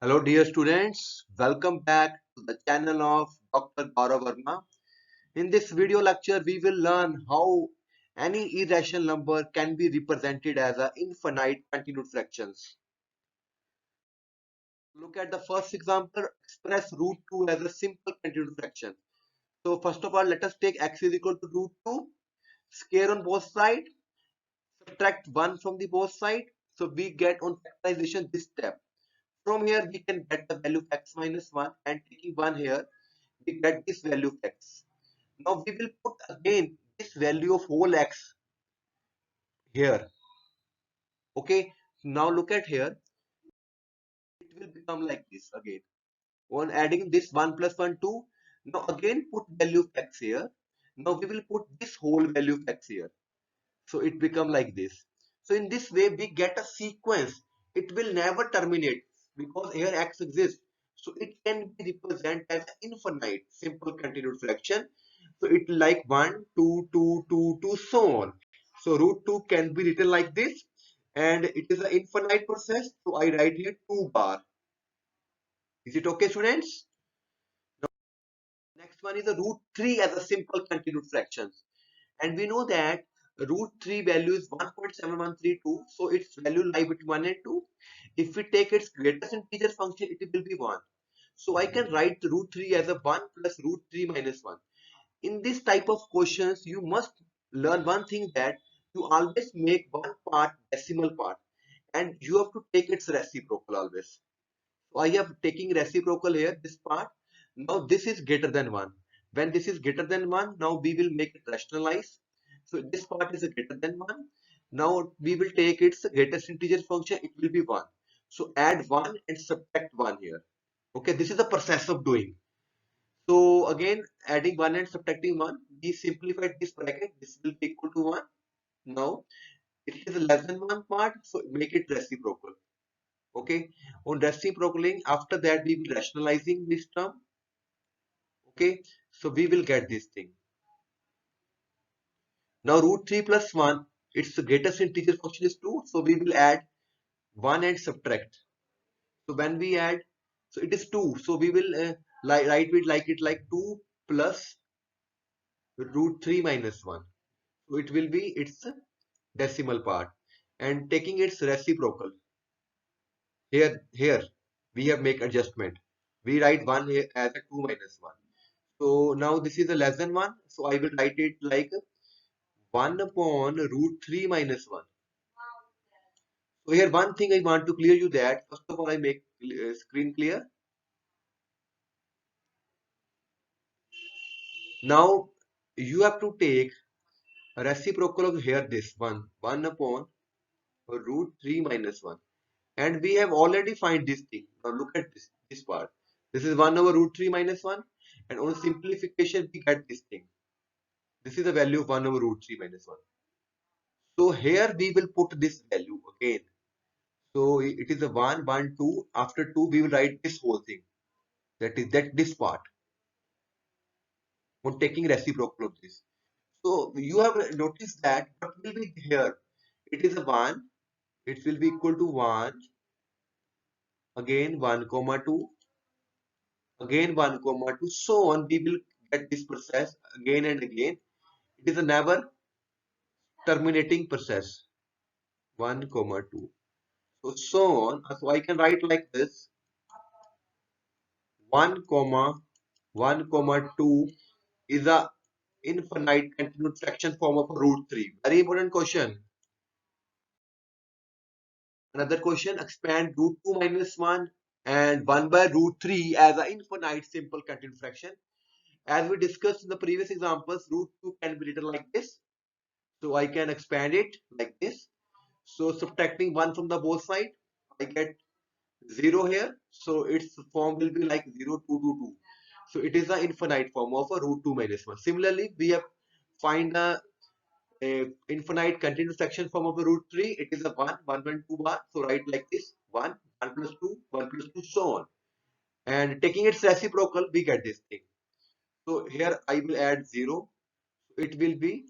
Hello, dear students. Welcome back to the channel of Dr. Gaurav Verma. In this video lecture, we will learn how any irrational number can be represented as an infinite continued fractions. Look at the first example. Express root 2 as a simple continued fraction. So first of all, let us take x is equal to root 2. Square on both sides. Subtract 1 from the both sides. So we get on factorization this step. From here, we can get the value of x minus 1 and taking 1 here, we get this value of x. Now we will put again this value of whole x here. Okay. Now look at here. It will become like this again. On adding this 1 plus 1, 2. Now again put value of x here. Now we will put this whole value of x here. So it become like this. So in this way we get a sequence. It will never terminate because here x exists. So it can be represented as an infinite simple continued fraction. So it like 1, 2, 2, 2, 2, so on. So root 2 can be written like this, and it is an infinite process. So I write here 2 bar. Is it okay, students? Next one is the root 3 as a simple continued fractions. And we know that root 3 value is 1.7132. So its value lie between 1 and 2. If we take its greatest integer function, it will be 1. So I can write root 3 as a 1 plus root 3 minus 1. In this type of questions, you must learn one thing, that you always make one part decimal part and you have to take its reciprocal always. So I have taking reciprocal here, this part. Now this is greater than 1. When this is greater than 1, now we will make it rationalize. So this part is greater than 1. Now we will take its greatest integer function, it will be 1. So add 1 and subtract 1 here. Okay, this is the process of doing. So again, adding 1 and subtracting 1, we simplified this bracket, this will be equal to 1. Now it is less than 1 part, so make it reciprocal. Okay, on reciprocaling, after that we will rationalizing this term. Okay, so we will get this thing. Now root 3 plus 1, its greatest integer function is 2, so we will add 1 and subtract. So when we add, so it is 2, so we will write it like 2 plus root 3 minus 1. So it will be its decimal part, and taking its reciprocal. Here we have make adjustment. We write 1 here as a 2 minus 1. So now this is a less than 1. So I will write it like 1 upon root 3 minus 1. So here one thing I want to clear you, that first of all I make screen clear. Now you have to take a reciprocal of here this 1 upon root 3 minus 1. And we have already find this thing. Now look at this part. This is 1 over root 3 minus 1. And on simplification we get this thing. This is the value of 1 over root 3 minus 1. So here we will put this value again. So it is a 1, 1, 2. After 2 we will write this whole thing. That is this part. On taking reciprocal of this. So you have noticed that what will be here? It is a 1. It will be equal to 1. Again 1 comma 2. Again 1 comma 2. So on we will get this process again and again. It is a never terminating process. 1 comma 2. So on. So I can write like this. 1 comma 1 comma 2 is a infinite continued fraction form of root 3. Very important question. Another question, expand root 2 minus 1 and 1 by root 3 as an infinite simple continued fraction. As we discussed in the previous examples, root 2 can be written like this. So I can expand it like this. So subtracting 1 from the both side, I get 0 here. So its form will be like 0, 2, 2, 2. So it is the infinite form of a root 2 minus 1. Similarly, we have find a infinite continuous fraction form of the root 3. It is a 1, 1, 1, 2 bar. So write like this: 1, 1 plus 2, 1 plus 2, so on. And taking its reciprocal, we get this thing. So here I will add 0. It will be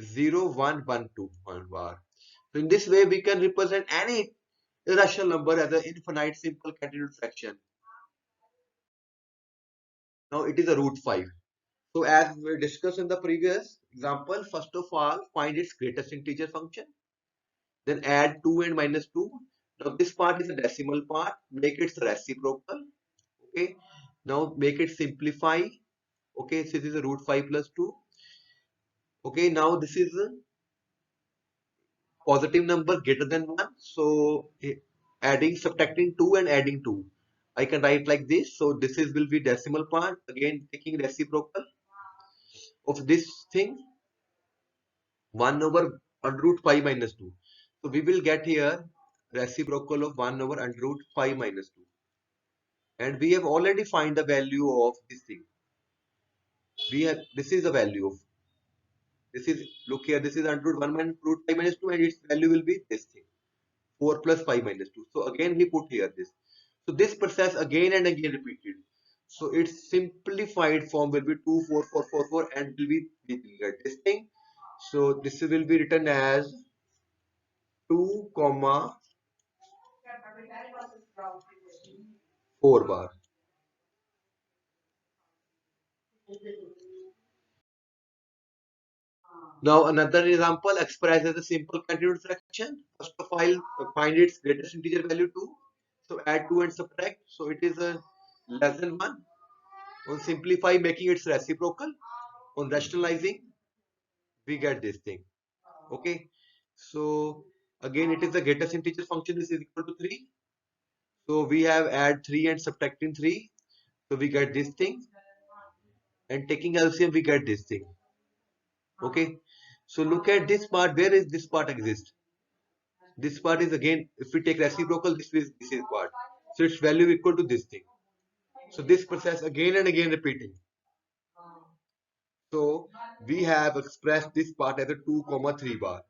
0, 1, 1, 2, 1 bar. So in this way, we can represent any irrational number as an infinite simple continued fraction. Now it is a root 5. So as we discussed in the previous example, first of all, find its greatest integer function. Then add 2 and minus 2. Now this part is a decimal part. Make it reciprocal. Okay. Now make it simplify. Okay. So this is a root 5 plus 2. Okay. Now this is a positive number greater than 1. So adding, subtracting 2 and adding 2. I can write like this. So this is will be decimal part. Again taking reciprocal of this thing. 1 over under root 5 minus 2. So we will get here reciprocal of 1 over under root 5 minus 2. And we have already find the value of this thing. This is the value of this is, look here, this is under root 1 minus root 5 minus 2 and its value will be this thing, 4 plus 5 minus 2. So again we put here this. So this process again and again repeated. So its simplified form will be 2 4 4 4 4 and we will get this thing. So this will be written as 2 comma 4 bar. Now another example, express as a simple continued fraction. First of all, find its greatest integer value 2. So add 2 and subtract. So it is a less than 1. On simplify, making its reciprocal. On rationalizing, we get this thing. Okay. So again, it is the greatest integer function. This is equal to 3. So we have add 3 and subtracting 3. So we get this thing. And taking LCM, we get this thing. Okay. So look at this part. Where is this part exist? This part is again, if we take reciprocal, this is part. So its value equal to this thing. So this process again and again repeating. So we have expressed this part as a 2 comma 3 bar.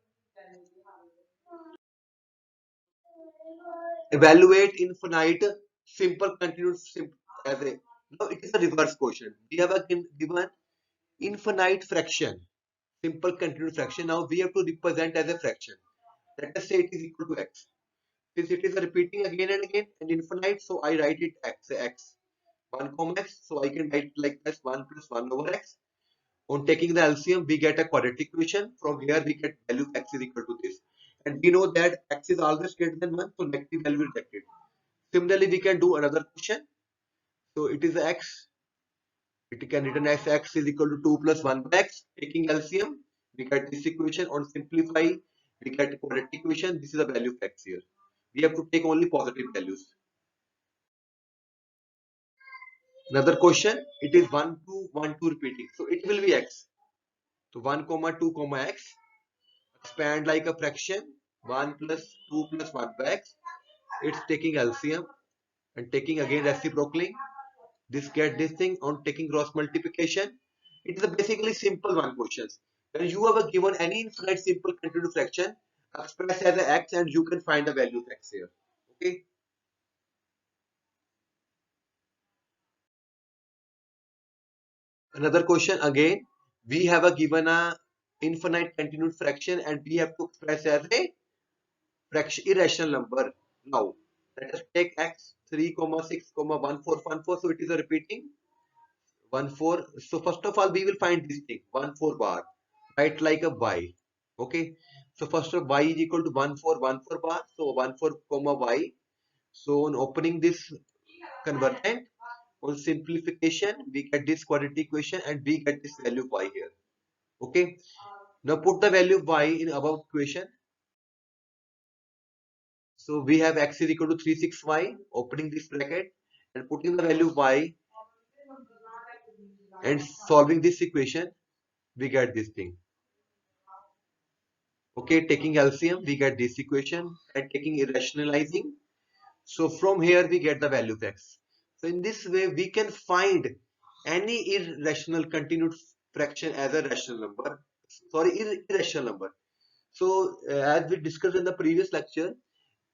Evaluate infinite simple continuous as a, now it is a reverse question. We have a given infinite fraction, simple continuous fraction. Now we have to represent as a fraction. Let us say it is equal to x. Since it is repeating again and again and infinite, so I write it x 1 comma x. So I can write like this 1 plus 1 over x. On taking the LCM, we get a quadratic equation. From here, we get value of x is equal to this. And we know that x is always greater than 1, so negative value is rejected. Similarly, we can do another question. So it is x. It can written as x is equal to 2 plus 1 by x. Taking LCM, we get this equation. On simplify, we get a quadratic equation. This is the value of x here. We have to take only positive values. Another question, it is 1 2 1 2 repeating. So it will be x. So 1 comma 2 comma x. Expand like a fraction. 1 plus 2 plus 1 by x. It's taking LCM and taking again reciprocally. This get this thing on taking cross multiplication. It is a basically simple one questions. When you have a given any infinite simple continued fraction, express as a x and you can find the value of x here. Okay. Another question again. We have a given a infinite continued fraction and we have to express as a fraction irrational number. Now let us take x 3 comma 6 comma 1 4 1 4. So it is a repeating 1 4. So first of all we will find this thing 1 4 bar. Write like a y. Okay. So first of y is equal to 1 4 1 4 bar. So 1 4 comma y. So on opening this convertent, on simplification, we get this quadratic equation and we get this value of y here. Okay. Now put the value of y in above equation. So we have x is equal to 3 6 y. Opening this bracket and putting the value of y and solving this equation, we get this thing. Okay, taking LCM, we get this equation and taking irrationalizing. So from here we get the value of x. So in this way we can find any irrational continued fraction as a rational number. Sorry, irrational number. So as we discussed in the previous lecture,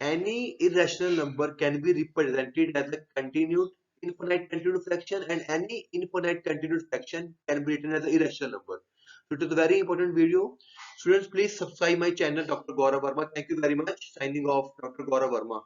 any irrational number can be represented as a continued infinite continued fraction and any infinite continued fraction can be written as an irrational number. So it is a very important video. Students, please subscribe my channel, Dr. Gaurav Verma. Thank you very much. Signing off, Dr. Gaurav Verma.